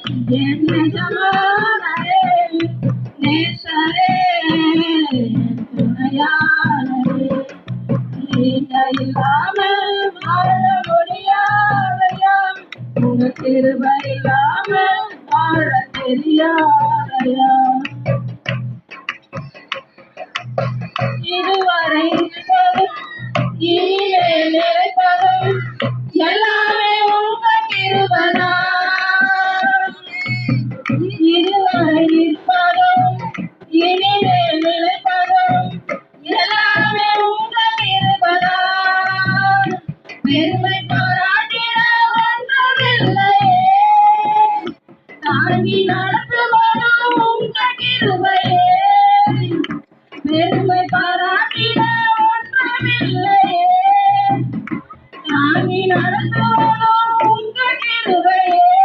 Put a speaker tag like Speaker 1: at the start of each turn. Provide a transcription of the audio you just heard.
Speaker 1: என் எஜமானரே, நேசரே, துணையாளரே, நீங்க இல்லாமல் வாழ முடியாதையா, உங்க கிருபை இல்லாமல் வாழ தெரியாதையா. இதுவரை இனிமேல் நினைப்பதும் எல்லாமே உங்க கிருபைதான். இதுவரை இருப்பதும் இனிமேல் நினைப்பதும் எல்லாமே உங்க கிருபைதான். பெருமை பாராட்டிட ஒன்றுமில்லையே, தாங்கி நட